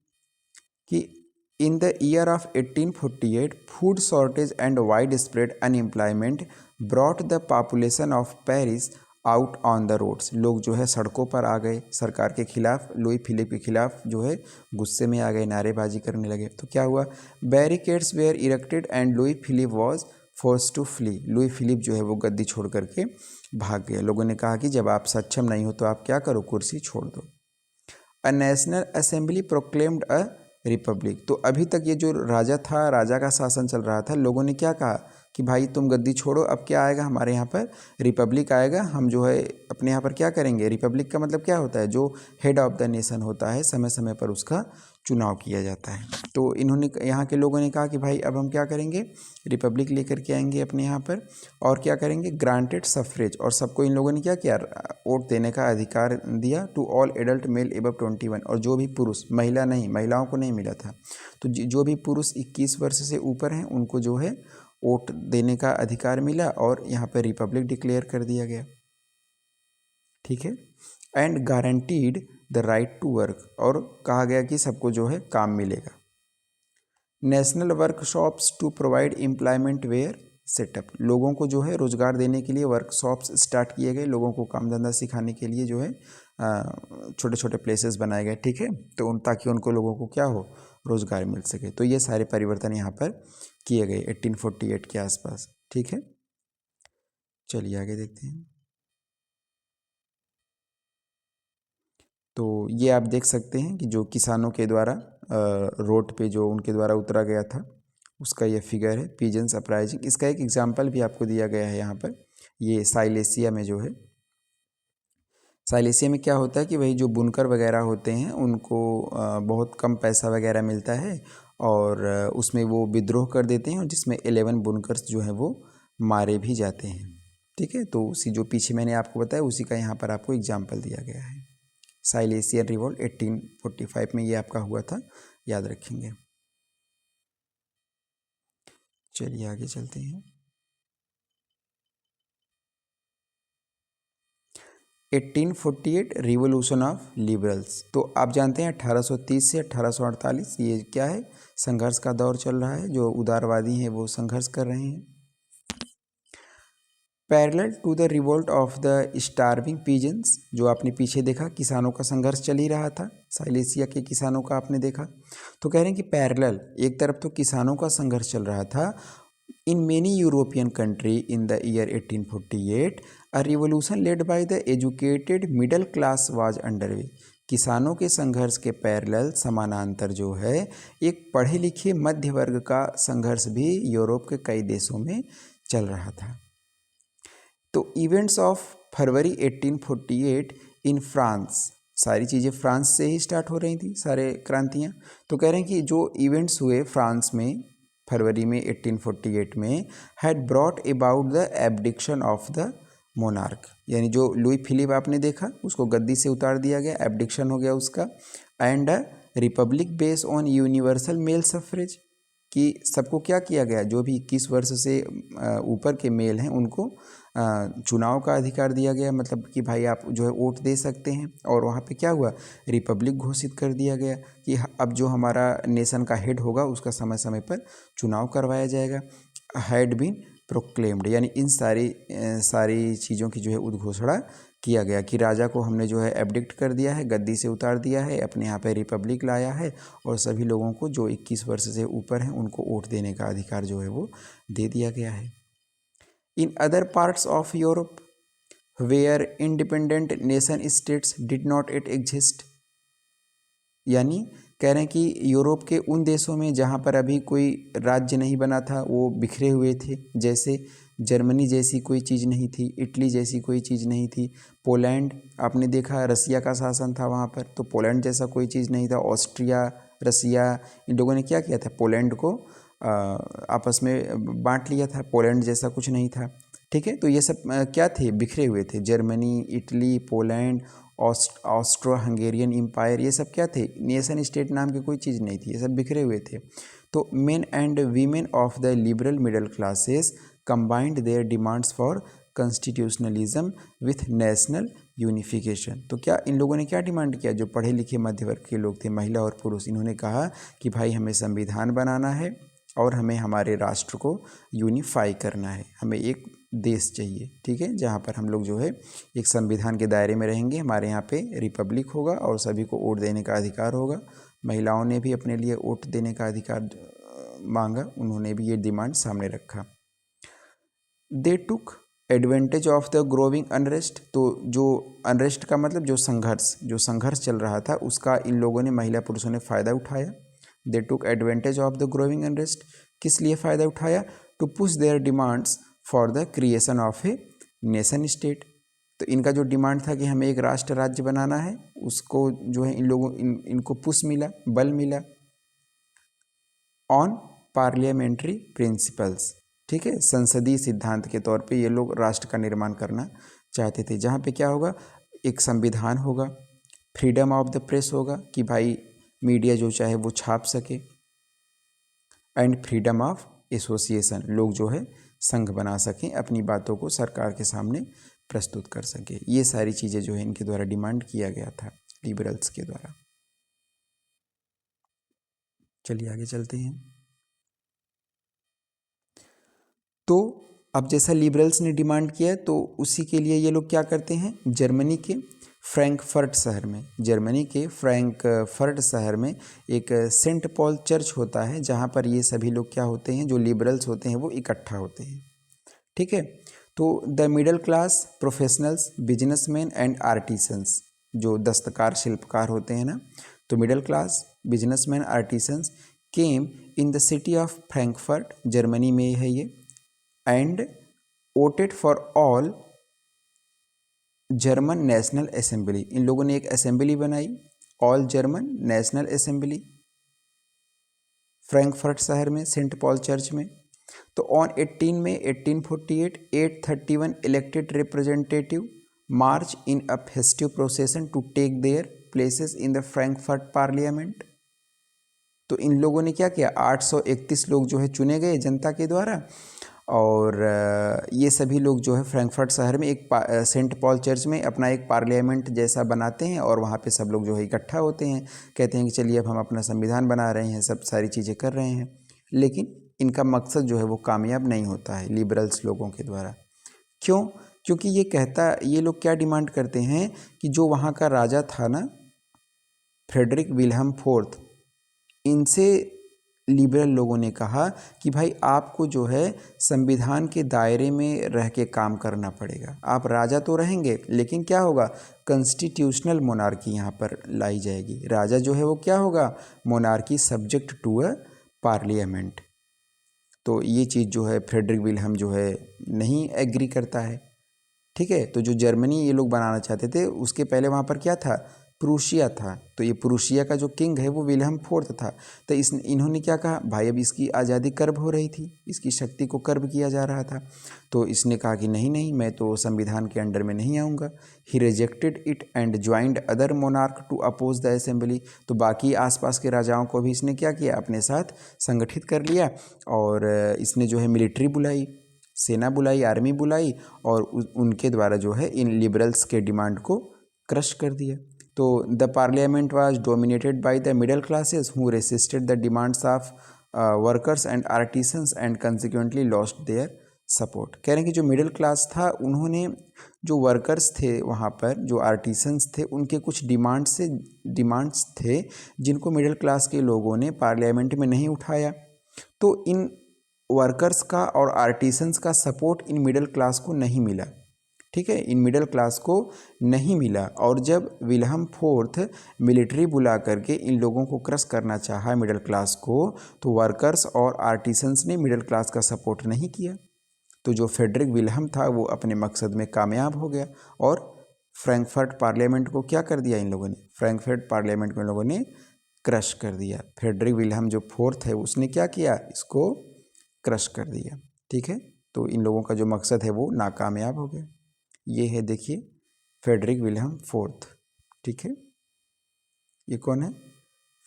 कि in the year of 1848 food shortage and widespread unemployment brought the population of Paris out on the roads. लोग जो है सड़कों पर आ गए, सरकार के खिलाफ, लुई फिलिप के खिलाफ जो है गुस्से में आ गए, नारेबाजी करने लगे। तो क्या हुआ, barricades were erected and Louis Philippe was force to flee. Louis Philippe जो है वो गद्दी छोड़ करके भाग गए। लोगों ने कहा कि जब आप सक्षम नहीं हो तो आप क्या करो, कुर्सी छोड़ दो। A national assembly proclaimed a republic. तो अभी तक ये जो राजा था, राजा का शासन चल रहा था, लोगों ने क्या कहा कि भाई तुम गद्दी छोड़ो, अब क्या आएगा हमारे यहाँ पर, रिपब्लिक आएगा, हम जो है अपने यहाँ पर क्या करेंगे। रिपब्लिक का मतलब क्या होता है, जो हेड ऑफ द नेशन होता है, समय समय पर उसका चुनाव किया जाता है। तो इन्होंने, यहाँ के लोगों ने कहा कि भाई अब हम क्या करेंगे, रिपब्लिक लेकर के आएंगे अपने यहाँ पर, और क्या करेंगे, ग्रांटेड सफरेज, और सबको इन लोगों ने क्या किया, वोट देने का अधिकार दिया, to all adult male above 21, और जो भी पुरुष, महिला नहीं, महिलाओं को नहीं मिला था, तो जो भी पुरुष 21 वर्ष से ऊपर हैं उनको जो है वोट देने का अधिकार मिला, और यहाँ पर रिपब्लिक डिक्लेयर कर दिया गया। ठीक है, and guaranteed the right to work, और कहा गया कि सबको जो है काम मिलेगा। National workshops to provide employment were set up, लोगों को जो है रोज़गार देने के लिए वर्कशॉप्स स्टार्ट किए गए, लोगों को काम धंधा सिखाने के लिए जो है छोटे छोटे प्लेसेस बनाए गए। ठीक है, तो ताकि उनको, लोगों को क्या हो, रोज़गार मिल सके। तो ये सारे परिवर्तन यहाँ पर किए गए 1848 के आसपास। ठीक है, चलिए आगे देखते हैं। तो ये आप देख सकते हैं कि जो किसानों के द्वारा रोड पे जो उनके द्वारा उतरा गया था, उसका ये फिगर है पीजेंस अपराइजिंग। इसका एक एग्जाम्पल भी आपको दिया गया है यहाँ पर, ये साइलेसिया में जो है। साइलेसिया में क्या होता है कि वही जो बुनकर वगैरह होते हैं उनको बहुत कम पैसा वगैरह मिलता है और उसमें वो विद्रोह कर देते हैं और जिसमें 11 बुनकर्स जो हैं वो मारे भी जाते हैं। ठीक है, तो उसी जो पीछे मैंने आपको बताया उसी का यहाँ पर आपको एग्जाम्पल दिया गया है। साइलेसियन रिवोल्ट 1845 में ये आपका हुआ था, याद रखेंगे। चलिए आगे चलते हैं। 1848 रिवोल्यूशन ऑफ लिबरल्स। तो आप जानते हैं 1830 से 1848 ये क्या है, संघर्ष का दौर चल रहा है। जो उदारवादी हैं वो संघर्ष कर रहे हैं। Parallel to the revolt of the starving peasants, जो आपने पीछे देखा किसानों का संघर्ष चल ही रहा था, साइलेसिया के किसानों का आपने देखा। तो कह रहे हैं कि पैरेलल, एक तरफ तो किसानों का संघर्ष चल रहा था, in many European country in the year 1848 a revolution led by the educated middle class was underway. किसानों के संघर्ष के पैरेलल समानांतर जो है एक पढ़े लिखे मध्य वर्ग का संघर्ष भी यूरोप के कई देशों में चल रहा था। तो events of February 1848 in France, सारी चीज़ें फ्रांस से ही स्टार्ट हो रही थी, सारे क्रांतियाँ। तो कह रहे हैं कि जो इवेंट्स हुए फ्रांस में फरवरी में 1848 में had brought about the abdication of the monarch, यानी जो लुई फिलिप आपने देखा उसको गद्दी से उतार दिया गया, एब्डिक्शन हो गया उसका। And republic base on universal male suffrage, कि सबको क्या किया गया, जो भी 21 वर्ष से ऊपर के मेल हैं उनको चुनाव का अधिकार दिया गया, मतलब कि भाई आप जो है वोट दे सकते हैं। और वहाँ पे क्या हुआ, रिपब्लिक घोषित कर दिया गया कि अब जो हमारा नेशन का हेड होगा उसका समय समय पर चुनाव करवाया जाएगा। हैड बीन प्रोक्लेम्ड, यानी इन सारी चीज़ों की जो है उद्घोषणा किया गया कि राजा को हमने जो है एब्डिक्ट कर दिया है, गद्दी से उतार दिया है, अपने यहाँ पे रिपब्लिक लाया है और सभी लोगों को जो 21 वर्ष से ऊपर हैं उनको वोट देने का अधिकार जो है वो दे दिया गया है। In other parts of Europe where independent nation states did not it exist, यानी कह रहे हैं कि यूरोप के उन देशों में जहाँ पर अभी कोई राज्य नहीं बना था वो बिखरे हुए थे, जैसे जर्मनी जैसी कोई चीज़ नहीं थी, इटली जैसी कोई चीज़ नहीं थी, पोलैंड आपने देखा रसिया का शासन था वहाँ पर, तो पोलैंड जैसा कोई चीज़ नहीं था, ऑस्ट्रिया रसिया इन लोगों ने क्या किया था, पोलैंड को आपस में बांट लिया था, पोलैंड जैसा कुछ नहीं था। ठीक है, तो ये सब क्या थे, बिखरे हुए थे, Germany, Italy, Poland, Austro Hungarian Empire, ये सब क्या थे, नेशन स्टेट नाम की कोई चीज़ नहीं थी, ये सब बिखरे हुए थे। तो main and women of the liberal middle classes combined there demands for constitutionalism with national unification. तो क्या इन लोगों ने क्या डिमांड किया, जो पढ़े लिखे मध्य वर्ग के लोग थे, महिला और पुरुष, इन्होंने कहा कि भाई हमें संविधान बनाना है और हमें हमारे राष्ट्र को यूनिफाई करना है, हमें एक देश चाहिए, ठीक है, जहाँ पर हम लोग जो है एक संविधान के दायरे में रहेंगे, हमारे यहाँ पे रिपब्लिक होगा और सभी को वोट देने का अधिकार होगा। महिलाओं ने भी अपने लिए वोट देने का अधिकार मांगा, उन्होंने भी ये डिमांड सामने रखा। They took advantage of the growing unrest, तो जो अनरेस्ट का मतलब जो संघर्ष चल रहा था उसका इन लोगों ने, महिला पुरुषों ने फ़ायदा उठाया। They took advantage of the growing unrest, किस लिए फ़ायदा उठाया, to push their demands for the creation of a nation state. तो इनका जो डिमांड था कि हमें एक राष्ट्र राज्य बनाना है, उसको जो है इनको पुश मिला, बल मिला। ऑन पार्लियामेंट्री प्रिंसिपल्स, ठीक है, संसदीय सिद्धांत के तौर पे ये लोग राष्ट्र का निर्माण करना चाहते थे, जहाँ पे क्या होगा, एक संविधान होगा, फ्रीडम ऑफ द प्रेस होगा कि भाई मीडिया जो चाहे वो छाप सके, एंड फ्रीडम ऑफ एसोसिएशन, लोग जो है संघ बना सकें, अपनी बातों को सरकार के सामने प्रस्तुत कर सके। ये सारी चीज़ें जो है इनके द्वारा डिमांड किया गया था, लिबरल्स के द्वारा। चलिए आगे चलते हैं। तो अब जैसा लिबरल्स ने डिमांड किया है तो उसी के लिए ये लोग क्या करते हैं, जर्मनी के फ्रैंकफर्ट शहर में एक सेंट पॉल चर्च होता है, जहाँ पर ये सभी लोग क्या होते हैं, जो लिबरल्स होते हैं वो इकट्ठा होते हैं। ठीक है, तो the middle class professionals, businessman and artisans, जो दस्तकार शिल्पकार होते हैं ना, तो middle class, businessman, artisans came in the city of Frankfurt, Germany में है ये, and voted for all German national assembly. इन लोगों ने एक असेंबली बनाई, all German national assembly, Frankfurt शहर में, सेंट पॉल चर्च में। तो on 18 May 1848 831 elected representative march in a festive procession to take their places in the Frankfurt parliament. तो इन लोगों ने क्या किया, 831 लोग जो है चुने गए जनता के द्वारा, और ये सभी लोग जो है फ्रैंकफर्ट शहर में एक सेंट पॉल चर्च में अपना एक पार्लियामेंट जैसा बनाते हैं, और वहाँ पे सब लोग जो है इकट्ठा होते हैं, कहते हैं कि चलिए अब हम अपना संविधान बना रहे हैं, सब सारी चीज़ें कर रहे हैं। लेकिन इनका मकसद जो है वो कामयाब नहीं होता है लिबरल्स लोगों के द्वारा। क्यों? क्योंकि ये लोग क्या डिमांड करते हैं कि जो वहाँ का राजा था ना, फ्रेडरिक विल्हम फोर्थ, इनसे लिबरल लोगों ने कहा कि भाई आपको जो है संविधान के दायरे में रह के काम करना पड़ेगा। आप राजा तो रहेंगे, लेकिन क्या होगा, कॉन्स्टिट्यूशनल मोनार्की यहाँ पर लाई जाएगी। राजा जो है वो क्या होगा, monarchy subject to a parliament. तो ये चीज़ जो है फ्रेडरिक विल्हम जो है नहीं एग्री करता है। ठीक है, तो जो जर्मनी ये लोग बनाना चाहते थे, उसके पहले वहाँ पर क्या था, प्रूशिया था। तो ये प्रूशिया का जो किंग है वो विल्हम फोर्थ था। तो इन्होंने क्या कहा, भाई अब इसकी आज़ादी कर्ब हो रही थी, इसकी शक्ति को कर्ब किया जा रहा था। तो इसने कहा कि नहीं नहीं, मैं तो संविधान के अंडर में नहीं आऊँगा। He rejected it and joined other monarch to oppose the assembly. तो बाकी आसपास के राजाओं को भी इसने क्या किया, अपने साथ संगठित कर लिया, और इसने जो है मिलिट्री बुलाई, सेना बुलाई, आर्मी बुलाई, और उनके द्वारा जो है इन लिबरल्स के डिमांड को क्रश कर दिया। तो the parliament was dominated by the middle classes who resisted the demands of workers and artisans and consequently lost their support. कह रहे हैं कि जो मिडिल क्लास था, उन्होंने जो वर्कर्स थे वहाँ पर, जो आर्टिसंस थे, उनके कुछ डिमांड्स थे जिनको मिडिल क्लास के लोगों ने पार्लियामेंट में नहीं उठाया। तो इन वर्कर्स का और आर्टिसंस का सपोर्ट इन मिडिल क्लास को नहीं मिला। ठीक है, इन मिडिल क्लास को नहीं मिला, और जब विल्हम फोर्थ मिलिट्री बुला करके इन लोगों को क्रश करना चाहा मिडिल क्लास को, तो वर्कर्स और आर्टिसंस ने मिडिल क्लास का सपोर्ट नहीं किया। तो जो फ्रेडरिक विल्हम था वो अपने मकसद में कामयाब हो गया, और फ्रैंकफर्ट पार्लियामेंट को क्या कर दिया इन लोगों ने, फ्रैंकफर्ट पार्लियामेंट को इन लोगों ने क्रश कर दिया। फ्रेडरिक विल्हम जो फोर्थ है उसने क्या किया, इसको क्रश कर दिया। ठीक है, तो इन लोगों का जो मकसद है वो नाकामयाब हो गया। ये है, देखिए, फ्रेडरिक विल्हम फोर्थ। ठीक है, ये कौन है,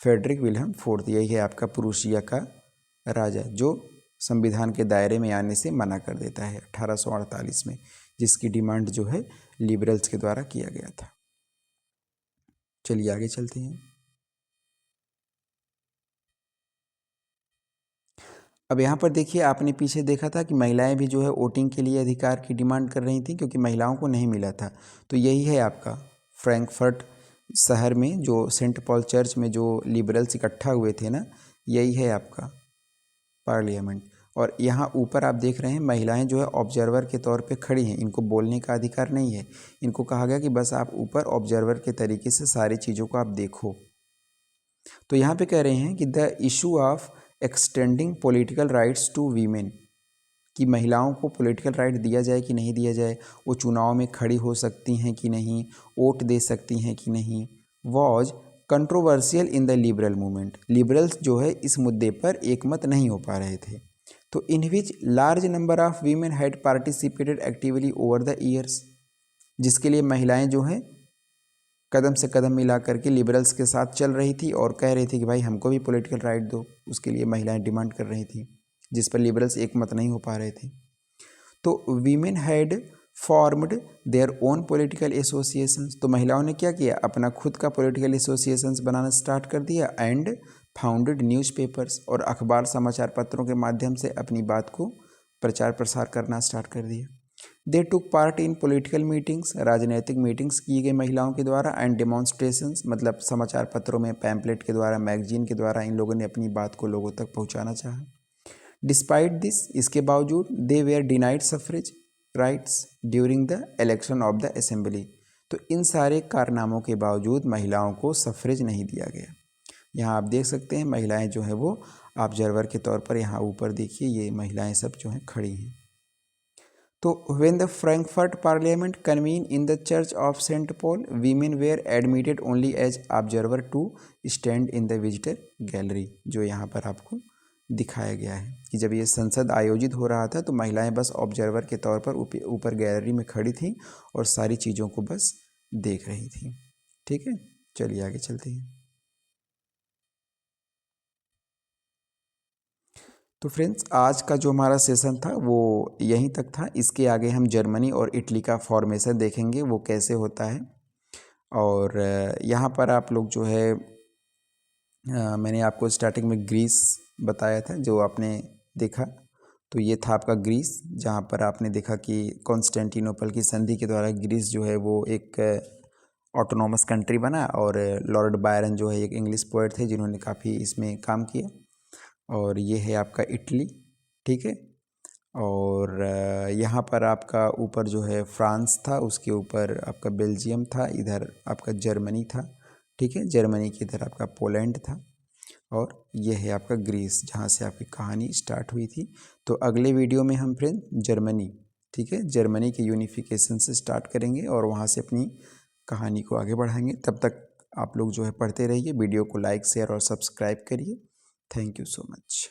फ्रेडरिक विल्हम फोर्थ। यही है आपका प्रूशिया का राजा, जो संविधान के दायरे में आने से मना कर देता है 1848 में, जिसकी डिमांड जो है लिबरल्स के द्वारा किया गया था। चलिए आगे चलते हैं। अब यहाँ पर देखिए, आपने पीछे देखा था कि महिलाएं भी जो है वोटिंग के लिए अधिकार की डिमांड कर रही थी, क्योंकि महिलाओं को नहीं मिला था। तो यही है आपका फ्रैंकफर्ट शहर में जो सेंट पॉल चर्च में जो लिबरल्स इकट्ठा हुए थे ना, यही है आपका पार्लियामेंट। और यहाँ ऊपर आप देख रहे हैं महिलाएं जो है ऑब्जर्वर के तौर पे खड़ी हैं, इनको बोलने का अधिकार नहीं है। इनको कहा गया कि बस आप ऊपर ऑब्जर्वर के तरीके से सारी चीज़ों को आप देखो। तो यहाँ पे कह रहे हैं कि the issue of extending political rights to women, कि महिलाओं को पॉलिटिकल राइट दिया जाए कि नहीं दिया जाए, वो चुनाव में खड़ी हो सकती हैं कि नहीं, वोट दे सकती हैं कि नहीं, was controversial in the liberal movement. Liberals जो है इस मुद्दे पर एकमत नहीं हो पा रहे थे। तो in which large number of women had participated actively over the years, जिसके लिए महिलाएं जो हैं कदम से कदम मिला करके लिबरल्स के साथ चल रही थी, और कह रही थी कि भाई हमको भी पॉलिटिकल राइट दो। उसके लिए महिलाएं डिमांड कर रही थी, जिस पर लिबरल्स एकमत नहीं हो पा रहे थे। तो women had formed their own political associations. तो महिलाओं ने क्या किया, अपना खुद का पॉलिटिकल एसोसिएशंस बनाना स्टार्ट कर दिया, एंड फाउंडेड न्यूज़पेपर्स, और अखबार समाचार पत्रों के माध्यम से अपनी बात को प्रचार प्रसार करना स्टार्ट कर दिया। They took part in political meetings, राजनीतिक मीटिंग्स की गई महिलाओं के द्वारा, एंड डेमोन्स्ट्रेशंस, मतलब समाचार पत्रों में पैम्पलेट के द्वारा, मैगजीन के द्वारा इन लोगों ने अपनी बात को लोगों तक पहुंचाना चाहा। डिस्पाइट दिस, इसके बावजूद, they were denied suffrage rights during the election of the assembly. तो इन सारे कारनामों के बावजूद महिलाओं को सफरेज नहीं दिया गया। यहाँ आप देख सकते हैं महिलाएं जो है वो ऑब्जर्वर के तौर पर यहाँ ऊपर देखिए ये महिलाएं सब जो हैं खड़ी हैं। तो when the Frankfurt parliament convene in the church of Saint Paul, women were admitted only as observer to stand in the visitor gallery. जो यहाँ पर आपको दिखाया गया है कि जब ये संसद आयोजित हो रहा था तो महिलाएं बस ऑब्जर्वर के तौर पर ऊपर गैलरी में खड़ी थीं और सारी चीज़ों को बस देख रही थी। ठीक है, चलिए आगे चलते हैं। तो फ्रेंड्स आज का जो हमारा सेशन था वो यहीं तक था। इसके आगे हम जर्मनी और इटली का फॉर्मेशन देखेंगे वो कैसे होता है। और यहाँ पर आप लोग जो है मैंने आपको स्टार्टिंग में ग्रीस बताया था जो आपने देखा। तो ये था आपका ग्रीस, जहाँ पर आपने देखा कि कॉन्स्टेंटिनोपल की संधि के द्वारा ग्रीस जो है वो एक ऑटोनॉमस कंट्री बना। और लॉर्ड बायरन जो है एक इंग्लिश पोएट थे जिन्होंने काफ़ी इसमें काम किया। और ये है आपका इटली, ठीक है। और यहाँ पर आपका ऊपर जो है फ्रांस था, उसके ऊपर आपका बेल्जियम था, इधर आपका जर्मनी था, ठीक है। जर्मनी के इधर आपका पोलैंड था। और ये है आपका ग्रीस जहाँ से आपकी कहानी स्टार्ट हुई थी। तो अगले वीडियो में हम फ्रेंड जर्मनी, ठीक है, जर्मनी के यूनिफिकेशन से स्टार्ट करेंगे और वहाँ से अपनी कहानी को आगे बढ़ाएंगे। तब तक आप लोग जो है पढ़ते रहिए, वीडियो को लाइक शेयर और सब्सक्राइब करिए। Thank you so much.